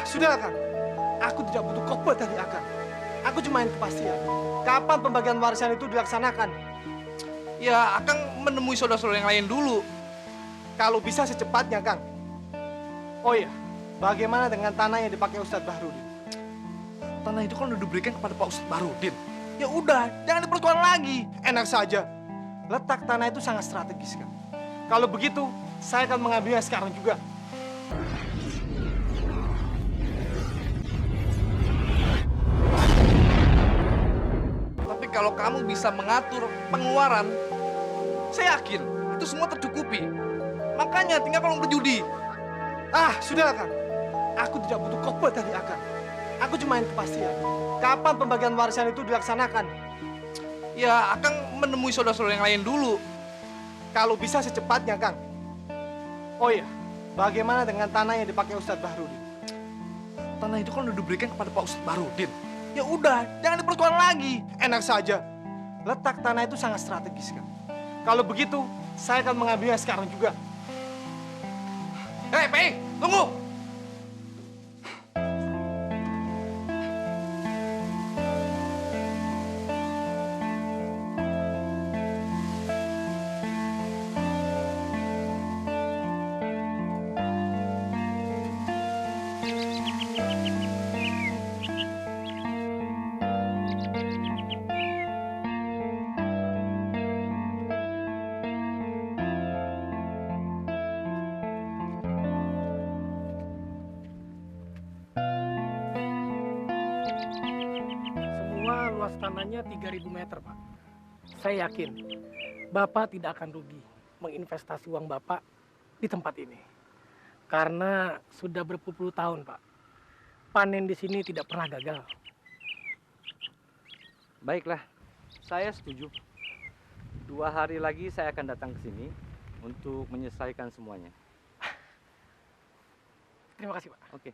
Sudah, Kang. Aku tidak butuh koper dari Akang. Aku cuma ingin kepastian. Kapan pembagian warisan itu dilaksanakan? Ya, Akang menemui saudara-saudara yang lain dulu. Kalau bisa secepatnya, Kang. Oh iya, bagaimana dengan tanah yang dipakai Ustadz Bahrudin? Tanah itu kan udah diberikan kepada Pak Ustadz Bahrudin. Ya udah, jangan dipersoalkan lagi. Enak saja. Letak tanah itu sangat strategis, Kang. Kalau begitu, saya akan mengambilnya sekarang juga. Tapi kalau kamu bisa mengatur pengeluaran, saya yakin itu semua tercukupi. Makanya tinggal kalau berjudi. Sudah, Kang. Aku tidak butuh koper dari Akang. Aku cuma ingin kepastian. Kapan pembagian warisan itu dilaksanakan? Ya, Akang menemui saudara-saudara yang lain dulu. Kalau bisa secepatnya, Kang. Oh iya, bagaimana dengan tanah yang dipakai Ustadz Bahrudin? Tanah itu kan udah diberikan kepada Pak Ustadz Bahrudin. Ya udah, jangan dipersoalkan lagi. Enak saja. Letak tanah itu sangat strategis, Kang. Kalau begitu, saya akan mengambilnya sekarang juga. Hei, Pei, tunggu! Semua luas tanahnya 3.000 meter, Pak. Saya yakin Bapak tidak akan rugi menginvestasi uang Bapak di tempat ini. Karena sudah berpuluh-puluh tahun, Pak. Panen di sini tidak pernah gagal. Baiklah, saya setuju. 2 hari lagi saya akan datang ke sini untuk menyelesaikan semuanya. Terima kasih, Pak. Oke.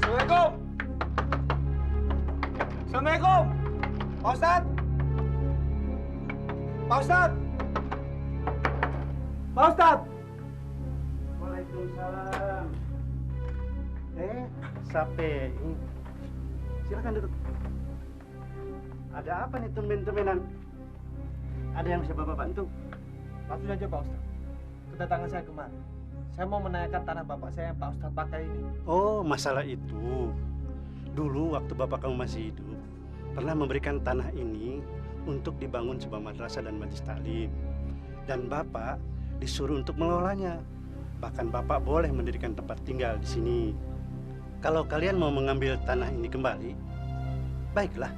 Assalamualaikum. Assalamualaikum. Pak Ustadz. Pak Ustadz. Pak Ustadz. Waalaikumsalam. Sape. Silakan duduk. Ada apa nih tumben-tumbenan? Ada yang bisa Bapak bantu? Langsung saja Pak Ustadz. Kedatangan saya kemari. Saya mau menanyakan tanah bapak saya yang Pak Ustadz pakai ini. Oh, masalah itu. Dulu waktu Bapak kamu masih hidup, pernah memberikan tanah ini untuk dibangun sebuah madrasah dan majelis taklim. Dan Bapak disuruh untuk mengelolanya. Bahkan Bapak boleh mendirikan tempat tinggal di sini. Kalau kalian mau mengambil tanah ini kembali, baiklah.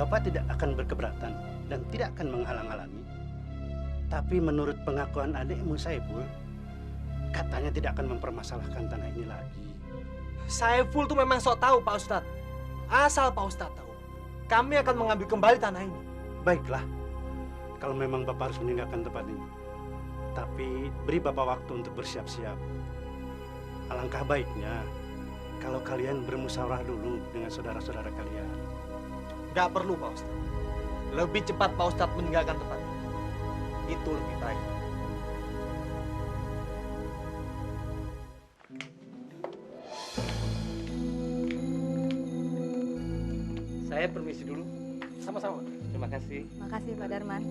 Bapak tidak akan berkeberatan dan tidak akan menghalang-halangi. Tapi menurut pengakuan adikmu Saiful, katanya tidak akan mempermasalahkan tanah ini lagi. Saiful tuh memang sok tahu Pak Ustadz. Asal Pak Ustadz tahu, kami akan mengambil kembali tanah ini. Baiklah, kalau memang Bapak harus meninggalkan tempat ini. Tapi beri Bapak waktu untuk bersiap-siap. Alangkah baiknya kalau kalian bermusyawarah dulu dengan saudara-saudara kalian. Gak perlu Pak Ustadz. Lebih cepat Pak Ustadz meninggalkan tempat ini. Itu lebih baik. Saya permisi dulu. Sama-sama. Terima kasih. Makasih Pak Darman.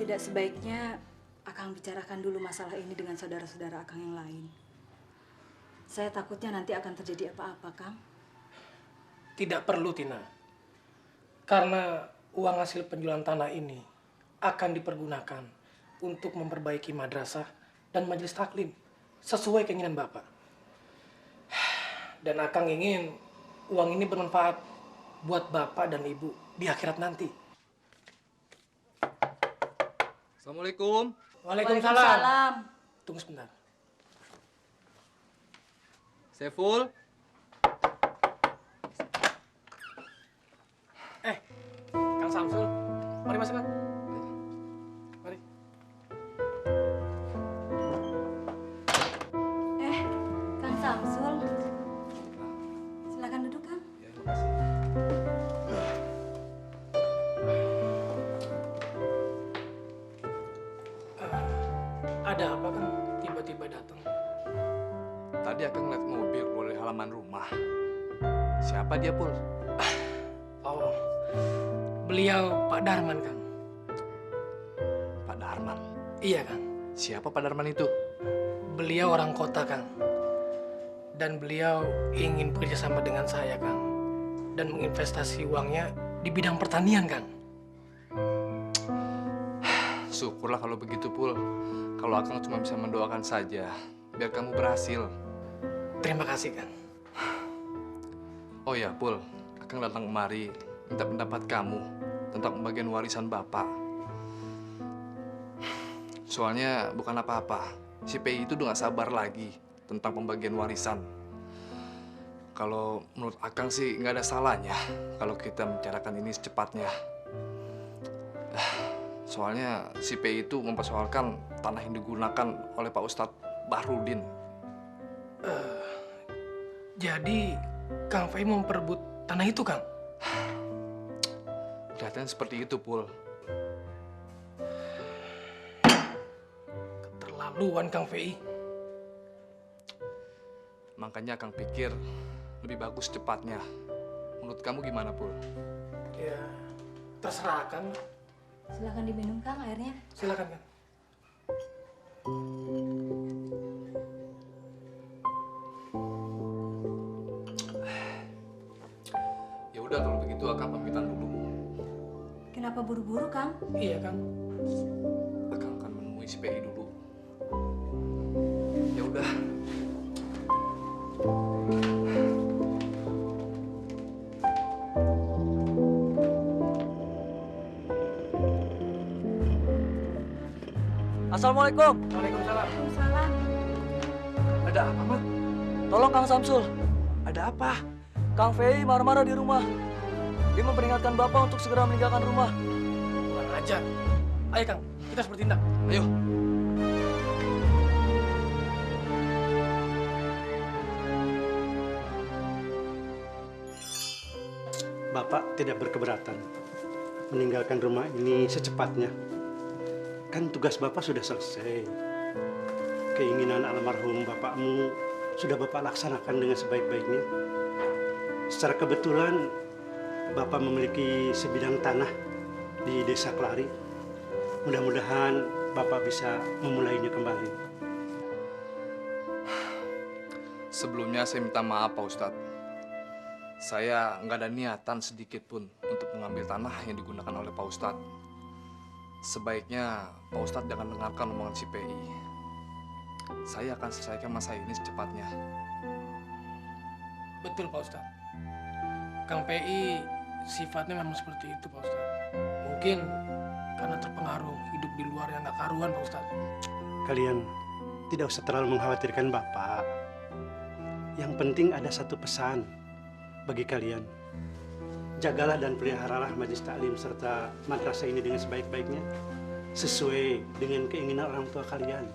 Tidak sebaiknya Akang bicarakan dulu masalah ini dengan saudara-saudara Akang yang lain. Saya takutnya nanti akan terjadi apa-apa, Kang. Tidak perlu, Tina. Karena uang hasil penjualan tanah ini akan dipergunakan untuk memperbaiki madrasah dan majelis taklim sesuai keinginan Bapak. Dan Akang ingin uang ini bermanfaat buat Bapak dan Ibu di akhirat nanti. Assalamualaikum. Waalaikumsalam. Tunggu sebentar. Saiful. Kang Samsul, mari masuk, Kang. Mari. Kang Samsul. Silakan duduk, Kang. Ya, terima kasih. Ada apa, Kang? Tiba-tiba datang. Tadi Akang ngeliat mobil keluar dari halaman rumah. Siapa dia, Pul? Oh, beliau Pak Darman, Kang. Pak Darman. Iya, Kang. Siapa Pak Darman itu? Beliau orang kota, Kang. Dan beliau ingin bekerja sama dengan saya, Kang. Dan menginvestasi uangnya di bidang pertanian, Kang. Syukurlah kalau begitu, Pul. Kalau Akang cuma bisa mendoakan saja, biar kamu berhasil. Terima kasih, Kang. Oh ya, Pul. Akang datang kemari minta pendapat kamu tentang pembagian warisan Bapak. Soalnya bukan apa-apa. Si PI itu udah gak sabar lagi tentang pembagian warisan. Kalau menurut Akang sih nggak ada salahnya kalau kita membicarakan ini secepatnya. Soalnya si PI itu mempersoalkan tanah yang digunakan oleh Pak Ustadz Bahrudin. Jadi, Kang Fei mau memperebut tanah itu, Kang? Kelihatannya seperti itu, Pul. Keterlaluan, Kang Fei. Makanya Akang pikir lebih bagus cepatnya. Menurut kamu gimana, Pul? Ya, terserah, Kang. Silakan diminum, Kang, airnya. Silakan, Kang. Ya udah kalau begitu Akang pamitan dulu. Kenapa buru-buru, Kang? Iya, Kang. Akang akan menemui si PI dulu. Ya udah. Assalamualaikum. Waalaikumsalam. Waalaikumsalam. Ada apa, Mat? Tolong Kang Samsul. Ada apa? Kang Fei marah-marah di rumah. Dia memperingatkan Bapak untuk segera meninggalkan rumah. Kurang ajar. Ayo, Kang. Kita harus bertindak. Ayo. Bapak tidak berkeberatan meninggalkan rumah ini secepatnya. Kan tugas Bapak sudah selesai. Keinginan almarhum Bapakmu sudah Bapak laksanakan dengan sebaik-baiknya. Secara kebetulan Bapak memiliki sebidang tanah di Desa Kelari. Mudah-mudahan Bapak bisa memulainya kembali. Sebelumnya saya minta maaf, Pak Ustadz. Saya nggak ada niatan sedikit pun untuk mengambil tanah yang digunakan oleh Pak Ustadz. Sebaiknya Pak Ustadz jangan dengarkan omongan si PI. Saya akan selesaikan masalah ini secepatnya. Betul, Pak Ustadz. Kang PI sifatnya memang seperti itu, Pak Ustadz. Mungkin karena terpengaruh hidup di luar yang gak karuan, Pak Ustadz. Kalian tidak usah terlalu mengkhawatirkan Bapak. Yang penting ada satu pesan bagi kalian. Jagalah dan peliharalah majelis taklim serta madrasah ini dengan sebaik-baiknya, sesuai dengan keinginan orang tua kalian.